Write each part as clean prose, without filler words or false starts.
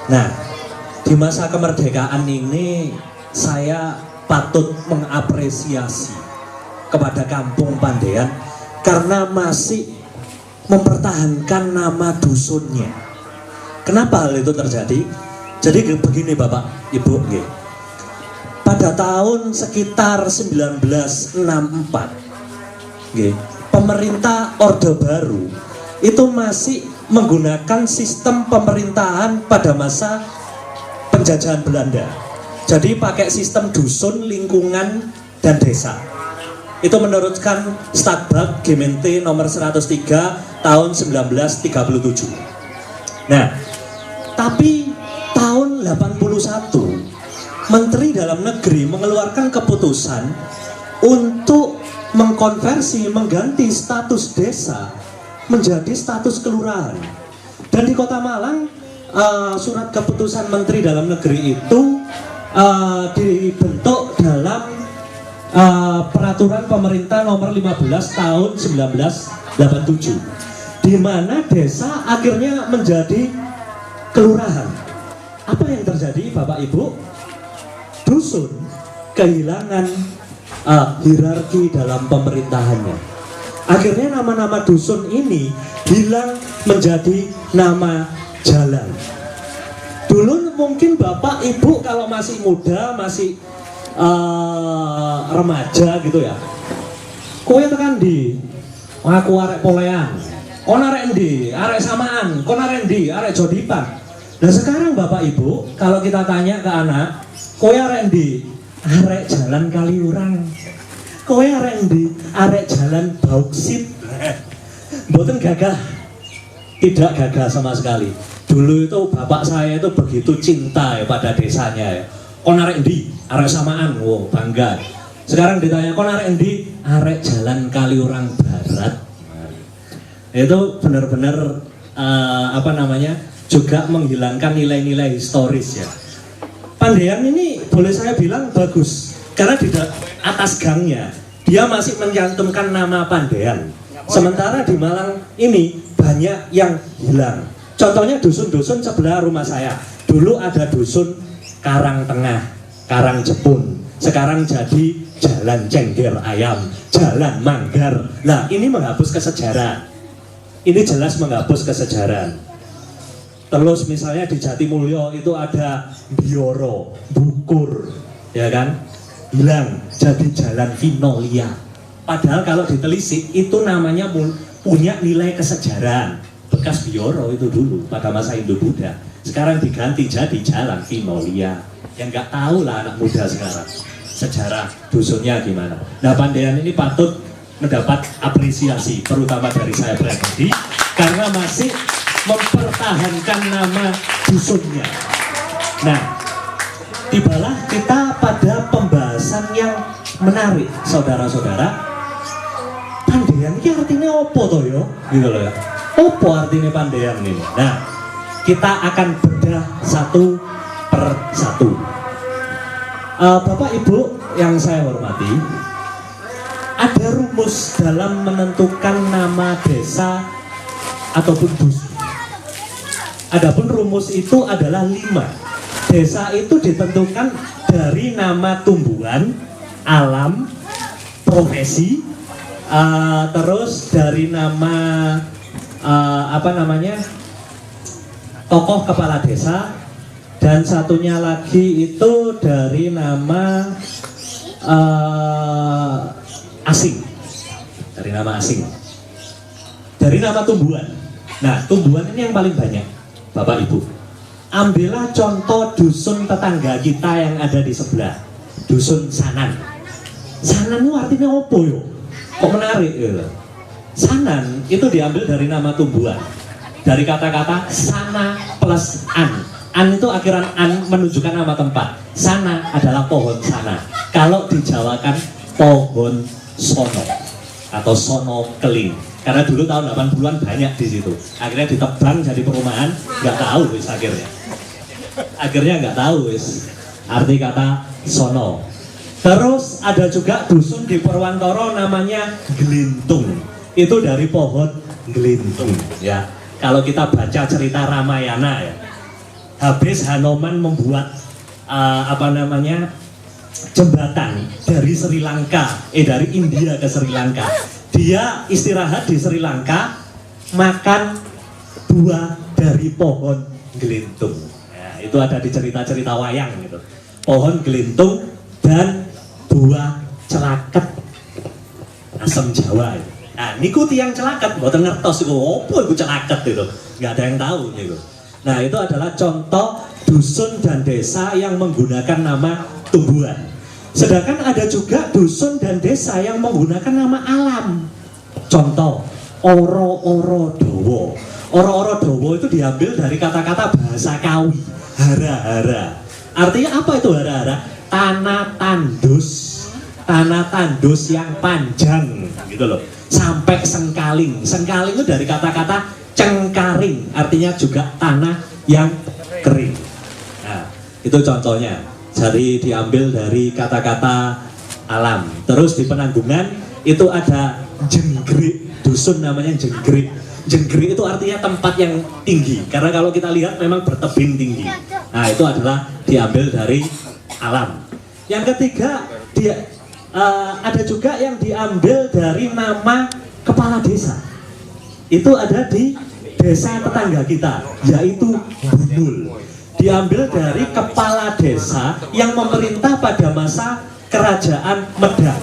Nah, di masa kemerdekaan ini saya patut mengapresiasi kepada Kampung Pandean karena masih mempertahankan nama dusunnya. Kenapa hal itu terjadi? Jadi begini Bapak, Ibu, pada tahun sekitar 1964, pemerintah Orde Baru itu masih menggunakan sistem pemerintahan pada masa penjajahan Belanda. Jadi pakai sistem dusun, lingkungan, dan desa. Itu menurutkan Statbag Gemeente nomor 103 tahun 1937. Nah, tapi tahun 81 Menteri Dalam Negeri mengeluarkan keputusan untuk mengkonversi, mengganti status desa menjadi status kelurahan. Dan di Kota Malang surat keputusan Menteri Dalam Negeri itu dibentuk dalam peraturan pemerintah nomor 15 tahun 1987, di mana desa akhirnya menjadi kelurahan. Apa yang terjadi Bapak Ibu? Dusun kehilangan hierarki dalam pemerintahannya. Akhirnya nama-nama dusun ini hilang menjadi nama jalan. Dulu mungkin Bapak Ibu kalau masih muda, masih remaja gitu ya, kowe tekan di aku arek polean, kon arek endi, arek samaan, kon arek endi, arek jodipan. Nah sekarang Bapak Ibu kalau kita tanya ke anak, kowe arek endi, arek jalan Kaliurang, kowe arek endi, arek jalan Bauksit. Mboten gagah, tidak gagah sama sekali. Dulu itu bapak saya itu begitu cinta ya pada desanya ya. Kon arek endi? Arek samaan, wow bangga. Sekarang ditanya kon arek endi? Arek jalan Kaliurang Barat. Itu benar-benar juga menghilangkan nilai-nilai historis ya. Pandean ini boleh saya bilang bagus karena di atas gangnya dia masih mencantumkan nama Pandean. Sementara di Malang ini banyak yang hilang. Contohnya dusun-dusun sebelah rumah saya. Dulu ada dusun Karang Tengah, Karang Jepun. Sekarang jadi Jalan Cengger Ayam, Jalan Manggar. Nah, ini menghapus kesejarahan. Ini jelas menghapus kesejarahan. Terus misalnya di Jatimulyo itu ada Bioro, Bukur, ya kan? Hilang jadi Jalan Vinolia. Padahal kalau ditelisik itu namanya punya nilai kesejarahan. Bekas Bioro itu dulu pada masa Indo-Buddha. Sekarang diganti jadi Jalan Vinolia. Yang nggak tahu lah anak muda sekarang sejarah dusunnya gimana. Nah Pandean ini patut mendapat apresiasi terutama dari saya pribadi karena masih mempertahankan nama dusunnya. Nah, tibalah kita pada pembahasan yang menarik, saudara-saudara. Pandean ini artinya apa toh yo? Gitu loh ya. Apa artinya Pandean ini? Nah, kita akan bedah satu per satu. Bapak Ibu yang saya hormati, ada rumus dalam menentukan nama desa ataupun dusun. Adapun rumus itu adalah 5. Desa itu ditentukan dari nama tumbuhan, alam, profesi, terus dari nama tokoh kepala desa, dan satunya lagi itu dari nama asing, dari nama asing, dari nama tumbuhan. Nah, tumbuhan ini yang paling banyak, Bapak Ibu. Ambillah contoh dusun tetangga kita yang ada di sebelah, dusun Sanan. Sanan itu artinya apa yo? Kok menarik ya? Sanan itu diambil dari nama tumbuhan, dari kata-kata sana plus an. An itu akhiran an menunjukkan nama tempat. Sana adalah pohon sana. Kalau dijawakan pohon sono atau sono keling. Karena dulu tahun 80-an banyak di situ. Akhirnya ditebang jadi perumahan, nggak tahu wis akhirnya. Akhirnya nggak tahu wis arti kata sono. Terus ada juga dusun di Purwantoro namanya Gelintung. Itu dari pohon gelintung ya. Kalau kita baca cerita Ramayana ya, habis Hanoman membuat jembatan dari Sri Lanka, dari India ke Sri Lanka. Dia istirahat di Sri Lanka, makan buah dari pohon gelintung. Ya, itu ada di cerita-cerita wayang gitu. Pohon gelintung dan buah celaket asam Jawa. Nah, niku tiang celaket, mboten ngertos iku opo iku celaket itu. Nggak ada yang tahu niku. Nah, itu adalah contoh dusun dan desa yang menggunakan nama tumbuhan. Sedangkan ada juga dusun dan desa yang menggunakan nama alam. Contoh, Oro-oro Dowo. Oro-oro Dowo itu diambil dari kata-kata bahasa Kawi, hara-hara. Artinya apa itu hara-hara? Tanah tandus yang panjang gitu loh. Sampai sengkaling. Sengkaling itu dari kata-kata cengkaring, artinya juga tanah yang kering. Nah, itu contohnya. Jadi diambil dari kata-kata alam. Terus di Penanggungan itu ada jenggrik, dusun namanya jenggrik. Jenggrik itu artinya tempat yang tinggi, karena kalau kita lihat memang bertebing tinggi. Nah, itu adalah diambil dari alam. Yang ketiga, ada juga yang diambil dari nama kepala desa. Itu ada di desa tetangga kita, yaitu Bunul. Diambil dari kepala desa yang memerintah pada masa kerajaan Medan,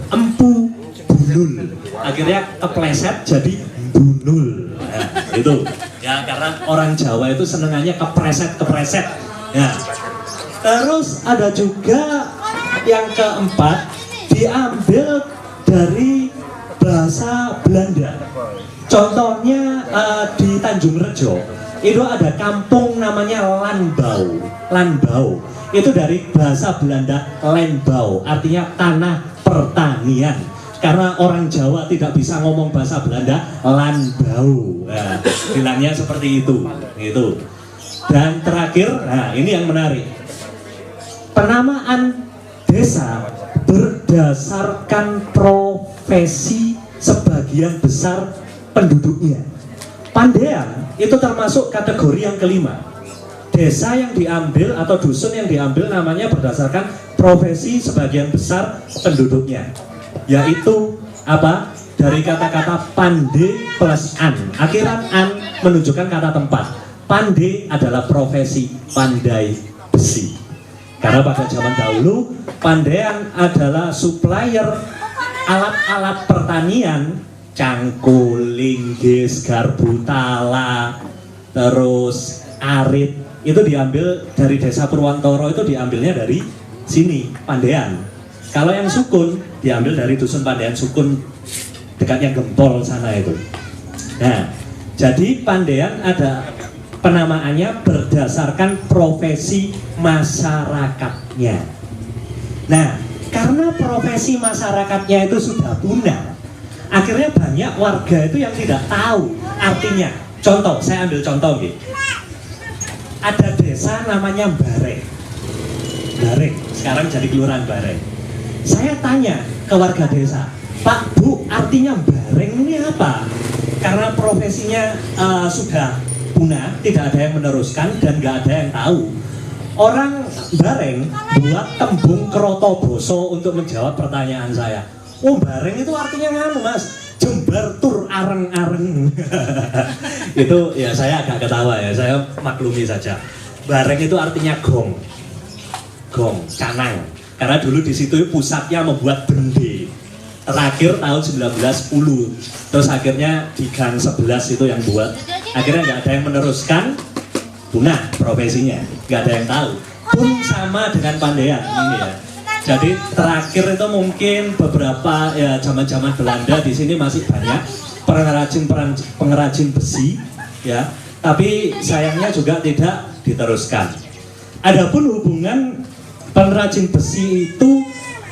Empu Bunul. Akhirnya kepleset jadi Bunul. Nah, itu ya, karena orang Jawa itu senengannya kepreset. Ya. Terus ada juga yang keempat, diambil dari bahasa Belanda. Contohnya di Tanjung Rejo itu ada kampung namanya Landbau. Itu dari bahasa Belanda Landbau, artinya tanah pertanian. Karena orang Jawa tidak bisa ngomong bahasa Belanda, Landbau. Nah, bilangnya seperti itu. Gitu. Dan terakhir, nah ini yang menarik. Penamaan desa berdasarkan profesi sebagian besar penduduknya. Pandean itu termasuk kategori yang kelima. Desa yang diambil atau dusun yang diambil namanya berdasarkan profesi sebagian besar penduduknya, yaitu apa? Dari kata-kata pande plus an. Akhiran an menunjukkan kata tempat. Pande adalah profesi pandai besi. Karena pada zaman dahulu Pandean adalah supplier alat-alat pertanian, cangkul, linggis, garbu tala, terus arit. Itu diambil dari desa Purwantoro, itu diambilnya dari sini, Pandean. Kalau yang Sukun diambil dari dusun Pandean Sukun, dekatnya Gempol sana itu. Nah, jadi Pandean ada penamaannya berdasarkan profesi masyarakatnya. Nah, karena profesi masyarakatnya itu sudah punah, akhirnya banyak warga itu yang tidak tahu artinya. Contoh, saya ambil contoh gitu. Ada desa namanya Bareng, sekarang jadi Kelurahan Bareng. Saya tanya ke warga desa, Pak, Bu, artinya Bareng ini apa? Karena profesinya sudah punah, tidak ada yang meneruskan dan nggak ada yang tahu. Orang Bareng buat tembung krotoboso untuk menjawab pertanyaan saya. Oh, Bareng itu artinya nganu Mas, jembar tur areng-areng. Itu ya saya agak ketawa ya, saya maklumi saja. Bareng itu artinya gong, canang. Karena dulu di situ pusatnya membuat bende. Terakhir tahun 1910, terus akhirnya di Gang 11 itu yang buat. Akhirnya nggak ada yang meneruskan, punah profesinya, nggak ada yang tahu. Pun sama dengan Pandean ini ya. Jadi terakhir itu mungkin beberapa ya zaman-zaman Belanda di sini masih banyak pengrajin besi ya, tapi sayangnya juga tidak diteruskan. Adapun hubungan pengrajin besi itu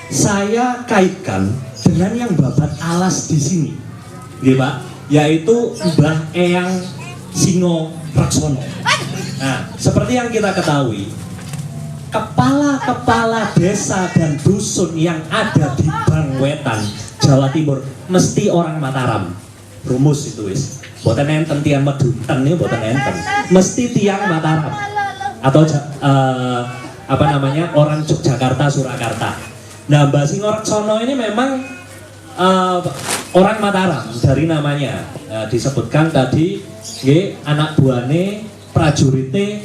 saya kaitkan dengan yang babat alas di sini, gitu Pak, yaitu Mbah Eyang Singo Reksono. Nah, seperti yang kita ketahui, kepala-kepala desa dan dusun yang ada di Bangwetan, Jawa Timur, mesti orang Mataram. Rumus itu wis. Boten enten tiang Meduten nih, boten enten. Mesti tiang Mataram. atau apa namanya, orang Yogyakarta Surakarta. Nah, Mbah Singoreksono ini memang orang Mataram dari namanya. Disebutkan tadi anak buahnya prajurite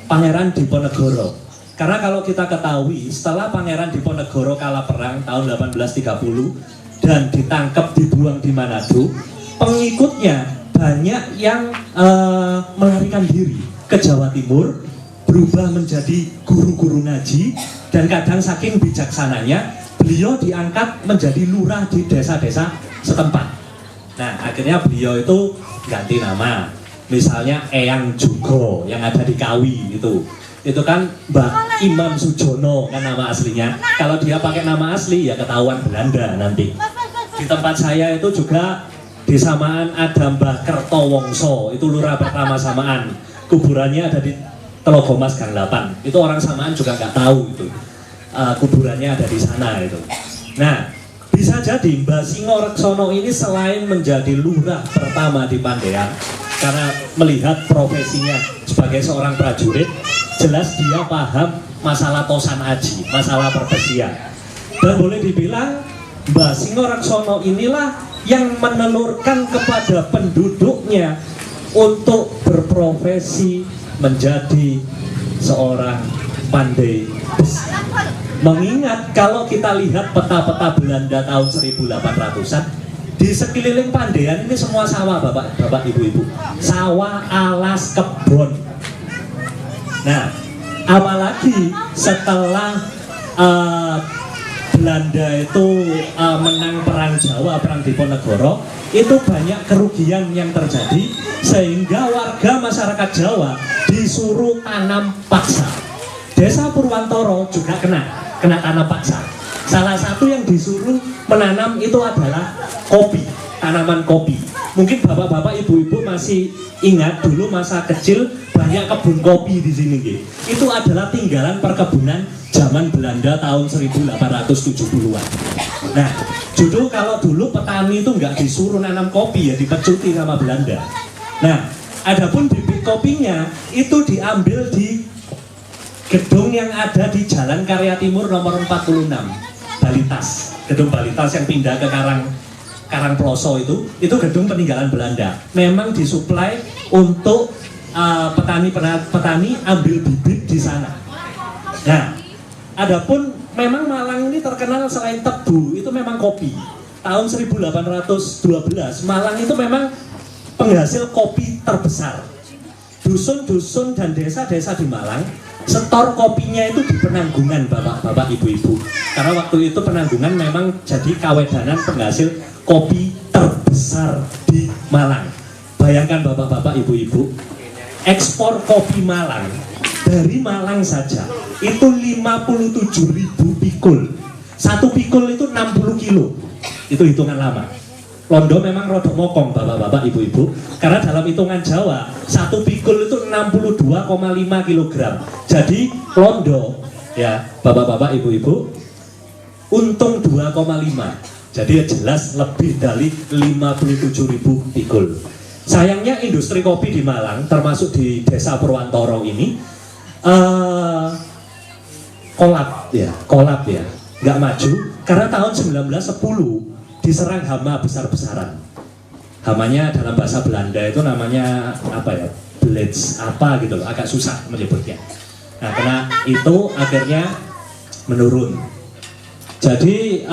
Pangeran Diponegoro. Karena kalau kita ketahui setelah Pangeran Diponegoro kalah perang tahun 1830 dan ditangkap dibuang di Manado, pengikutnya banyak yang melarikan diri ke Jawa Timur, berubah menjadi guru-guru ngaji, dan kadang saking bijaksananya beliau diangkat menjadi lurah di desa-desa setempat. Nah, akhirnya beliau itu ganti nama, misalnya Eyang Jugo yang ada di Kawi itu kan Mbak Imam Sujono kan nama aslinya. Kalau dia pakai nama asli ya ketahuan Belanda nanti. Di tempat saya itu juga di Samaan ada Mbah Kertowongso, itu lurah pertama Samaan. Kuburannya ada di Telogomas Gang 8. Itu orang Samaan juga nggak tahu itu. Kuburannya ada di sana itu. Nah, bisa jadi Mbah Singoreksono ini selain menjadi lurah pertama di Pandean, karena melihat profesinya sebagai seorang prajurit, jelas dia paham masalah tosan aji, masalah perpesian. Dan boleh dibilang Mbah Singoreksono inilah yang menelurkan kepada penduduknya untuk berprofesi menjadi seorang pandai besi. Mengingat kalau kita lihat peta-peta Belanda tahun 1800-an, di sekeliling Pandean ini semua sawah, bapak ibu-ibu, sawah alas kebun. Nah, apalagi setelah Belanda itu menang perang Jawa, perang Diponegoro, itu banyak kerugian yang terjadi sehingga warga masyarakat Jawa disuruh tanam paksa. Desa Purwantoro juga kena tanam paksa. Salah satu yang disuruh menanam itu adalah kopi, tanaman kopi. Mungkin bapak-bapak, ibu-ibu masih ingat dulu masa kecil banyak kebun kopi di sini, gitu. Itu adalah tinggalan perkebunan zaman Belanda tahun 1870-an. Nah, judul kalau dulu petani itu nggak disuruh nanam kopi ya, dipecuti sama Belanda. Nah, adapun bibit kopinya itu diambil di gedung yang ada di Jalan Karya Timur nomor 46, Balitas, gedung Balitas yang pindah ke Karangploso itu gedung peninggalan Belanda. Memang disuplai untuk petani ambil bibit di sana. Nah, adapun memang Malang ini terkenal selain tebu itu memang kopi. Tahun 1812 Malang itu memang penghasil kopi terbesar. Dusun-dusun dan desa-desa di Malang setor kopinya itu di Penanggungan, bapak-bapak, ibu-ibu. Karena waktu itu Penanggungan memang jadi kawedanan penghasil kopi terbesar di Malang. Bayangkan bapak-bapak, ibu-ibu, ekspor kopi Malang dari Malang saja itu 57.000 pikul. Satu pikul itu 60 kilo. Itu hitungan lama. Londo memang rodok mokong bapak-bapak, ibu-ibu, karena dalam hitungan Jawa satu pikul itu 62,5 kg. Jadi londo ya bapak-bapak, ibu-ibu, untung 2,5. Jadi jelas lebih dari 57.000 pikul. Sayangnya industri kopi di Malang termasuk di desa Purwantoro ini kolap ya, nggak maju karena tahun 1910 diserang hama besar-besaran. Hamanya dalam bahasa Belanda itu namanya apa ya, blitz apa gitu loh, agak susah menyebutnya. Nah, karena itu akhirnya menurun. Jadi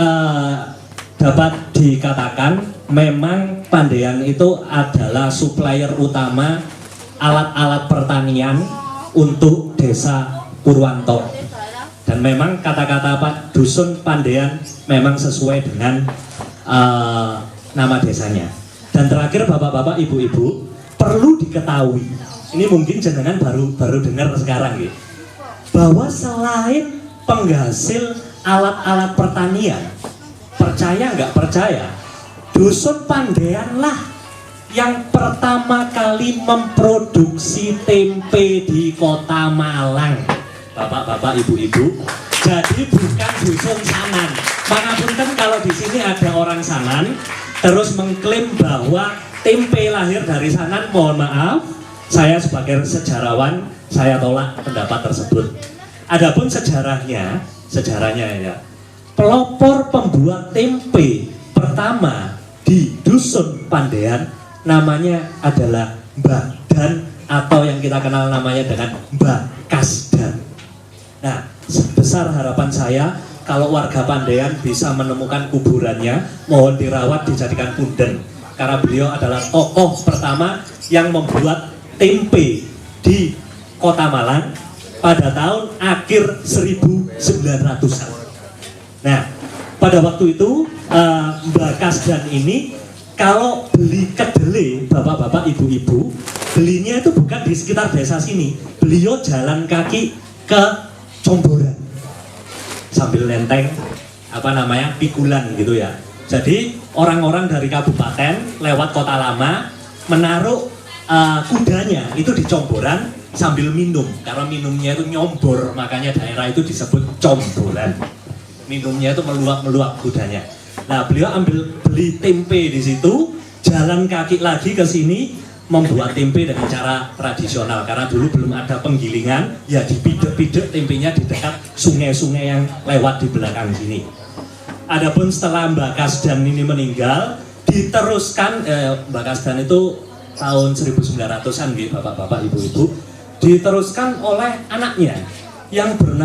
dapat dikatakan memang Pandean itu adalah supplier utama alat-alat pertanian untuk desa Purwantoro. Dan memang kata-kata Pak Dusun Pandean memang sesuai dengan nama desanya. Dan terakhir bapak-bapak, ibu-ibu, perlu diketahui, ini mungkin jenengan baru dengar sekarang gitu, bahwa selain penghasil alat-alat pertanian, percaya nggak percaya, Dusun Pandean lah yang pertama kali memproduksi tempe di kota Malang, bapak-bapak, ibu-ibu. Jadi bukan dusun Sanan. Pangapunten kalau di sini ada orang Sanan terus mengklaim bahwa tempe lahir dari Sanan, mohon maaf, Saya sebagai sejarawan, saya tolak pendapat tersebut. Adapun sejarahnya ya, pelopor pembuat tempe pertama di Dusun Pandean namanya adalah Mbah Dan, atau yang kita kenal namanya dengan Mbah Kasdan. Nah, sebesar harapan saya kalau warga Pandean bisa menemukan kuburannya, mohon dirawat, dijadikan punden, karena beliau adalah tokoh pertama yang membuat tempe di Kota Malang pada tahun akhir 1900-an. Nah, pada waktu itu Mbah Kasdan ini kalau beli kedelai, bapak-bapak, ibu-ibu, belinya itu bukan di sekitar desa sini. Beliau jalan kaki ke Comboran sambil nenteng pikulan gitu ya. Jadi orang-orang dari kabupaten lewat Kota Lama menaruh kudanya itu di Comboran sambil minum, karena minumnya itu nyombor, makanya daerah itu disebut Comboran. Minumnya itu meluap-meluap kudanya. Nah, beliau beli tempe di situ, jalan kaki lagi ke sini, membuat tempe dengan cara tradisional, karena dulu belum ada penggilingan, ya dipidek-pidek tempenya di dekat sungai-sungai yang lewat di belakang sini. Adapun setelah Mbah Kasdan ini meninggal, diteruskan Mbah Kasdan itu tahun 1900-an gitu, bapak-bapak, ibu-ibu, diteruskan oleh anaknya yang bernama